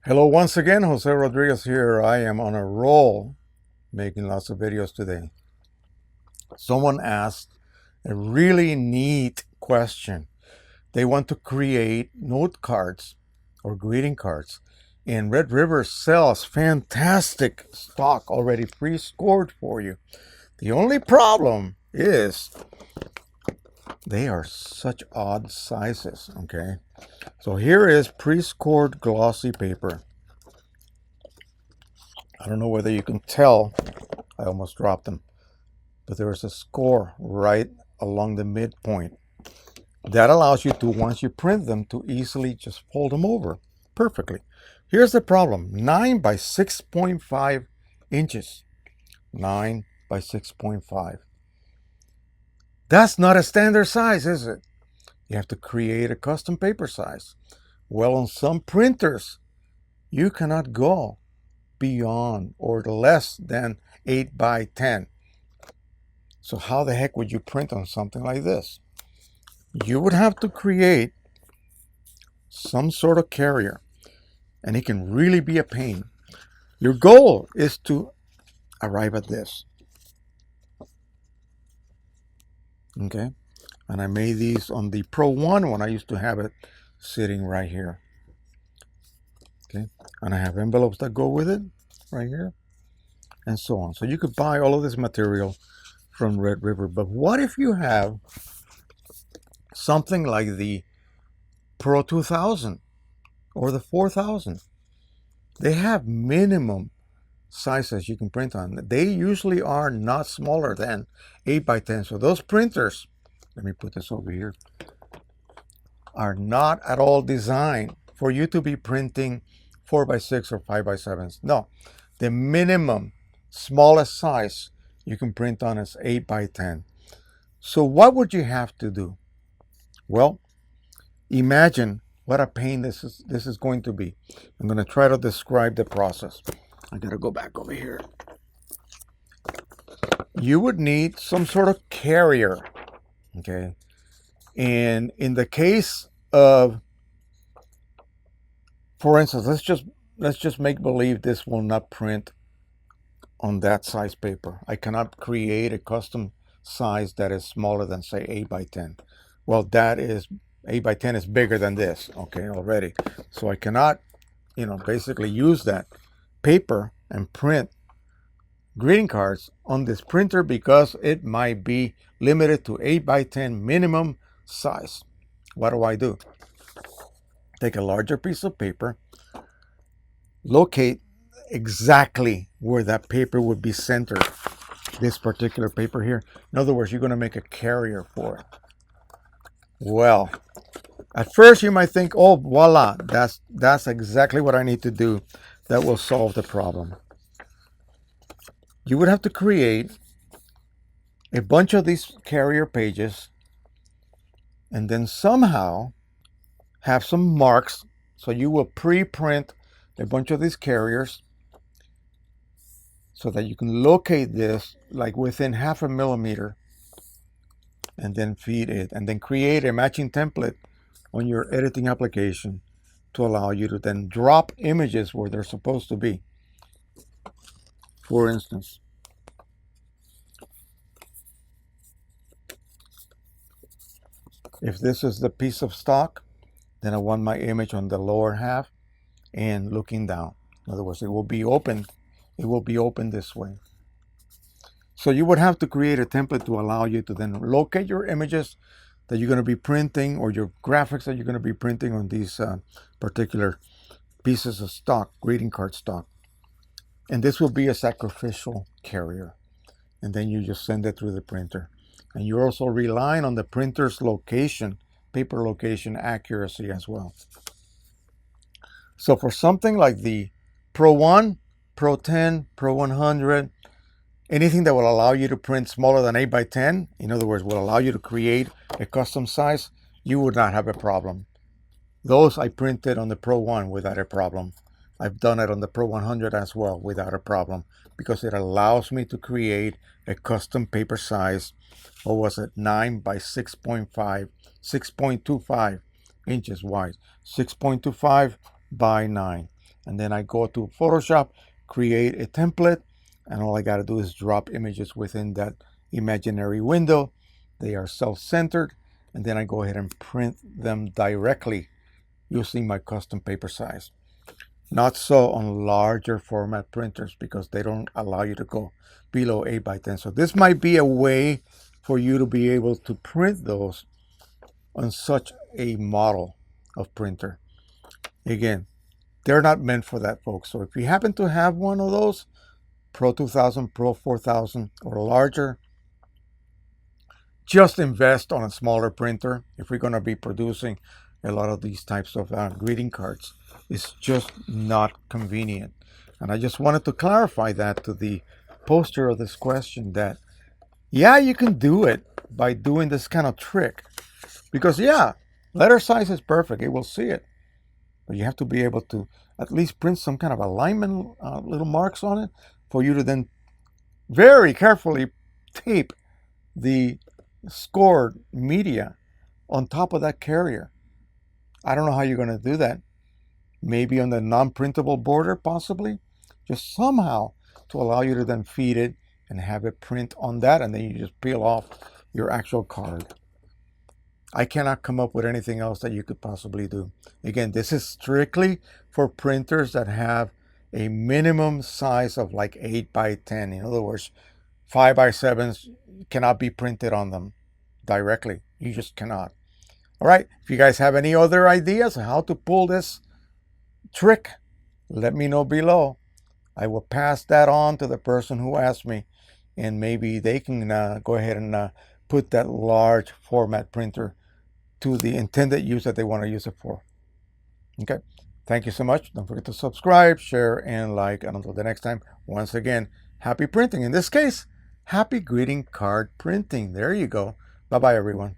Hello once again, Jose Rodriguez here. I am on a roll making lots of videos today. Someone asked a really neat question. They want to create note cards or greeting cards. And Red River sells fantastic stock already pre-scored for you. The only problem is they are such odd sizes, okay? So here is pre-scored glossy paper. I don't know whether you can tell, I almost dropped them, but there is a score right along the midpoint. That allows you to, once you print them, to easily just fold them over perfectly. Here's the problem, 9 by 6.5 inches. 9 by 6.5. That's not a standard size, is it? You have to create a custom paper size. Well, on some printers, you cannot go beyond or less than 8 by 10. So how the heck would you print on something like this? You would have to create some sort of carrier, and it can really be a pain. Your goal is to arrive at this. Okay, and I made these on the Pro 1 when I used to have it sitting right here. Okay, and I have envelopes that go with it right here, and so on. So you could buy all of this material from Red River. But what if you have something like the Pro 2000 or the 4000? They have minimum sizes you can print on. They usually are not smaller than 8 by 10. So those printers, let me put this over here, are not at all designed for you to be printing 4 by 6 or 5 by 7s. No, the minimum smallest size you can print on is 8 by 10. So what would you have to do? Well, imagine what a pain this is going to be. I'm going to try to describe the process. I got to go back over here. You would need some sort of carrier, okay? And in the case of, for instance, let's just make believe this will not print on that size paper. I cannot create a custom size that is smaller than, say, 8 by 10. Well, that is 8 by 10 is bigger than this, okay, already. So I cannot, basically use that paper and print greeting cards on this printer because it might be limited to 8 by 10 minimum size. What do? Take a larger piece of paper, locate exactly where that paper would be centered, this particular paper here. In other words, you're going to make a carrier for it. Well, at first you might think, oh, voila, that's exactly what I need to do. That will solve the problem. You would have to create a bunch of these carrier pages and then somehow have some marks. So you will pre-print a bunch of these carriers so that you can locate this like within 0.5 millimeter and then feed it and then create a matching template on your editing application to allow you to then drop images where they're supposed to be. For instance, if this is the piece of stock, then I want my image on the lower half and looking down. In other words, it will be open. It will be open this way. So you would have to create a template to allow you to then locate your images that you're going to be printing or your graphics that you're going to be printing on these particular pieces of stock, greeting card stock. And this will be a sacrificial carrier. And then you just send it through the printer. And you're also relying on the printer's location, paper location accuracy as well. So for something like the Pro 1, Pro 10, Pro 100, anything that will allow you to print smaller than 8 by 10, in other words, will allow you to create a custom size, you would not have a problem. Those I printed on the Pro 1 without a problem. I've done it on the Pro 100 as well without a problem, because it allows me to create a custom paper size. What was it? 9 by 6.5, 6.25 inches wide, 6.25 by 9. And then I go to Photoshop, create a template, and all I got to do is drop images within that imaginary window. They are self-centered, and then I go ahead and print them directly using my custom paper size. Not so on larger format printers, because they don't allow you to go below 8 by 10. So this might be a way for you to be able to print those on such a model of printer. Again, they're not meant for that, folks. So if you happen to have one of those, Pro 2000, Pro 4000 or larger, just invest on a smaller printer if we're going to be producing a lot of these types of greeting cards. It's just not convenient. And I just wanted to clarify that to the poster of this question, that yeah, you can do it by doing this kind of trick. Because yeah, letter size is perfect. It will see it. But you have to be able to at least print some kind of alignment, little marks on it, for you to then very carefully tape the scored media on top of that carrier. I don't know how you're going to do that. Maybe on the non-printable border, possibly. Just somehow to allow you to then feed it and have it print on that, and then you just peel off your actual card. I cannot come up with anything else that you could possibly do. Again, this is strictly for printers that have a minimum size of like 8 by 10. In other words, 5 by 7s cannot be printed on them directly. You just cannot. All right, if you guys have any other ideas on how to pull this trick, let me know below. I will pass that on to the person who asked me, and maybe they can go ahead and put that large format printer to the intended use that they want to use it for. Okay, thank you so much. Don't forget to subscribe, share, and like. And until the next time, once again, happy printing. In this case, happy greeting card printing. There you go. Bye-bye, everyone.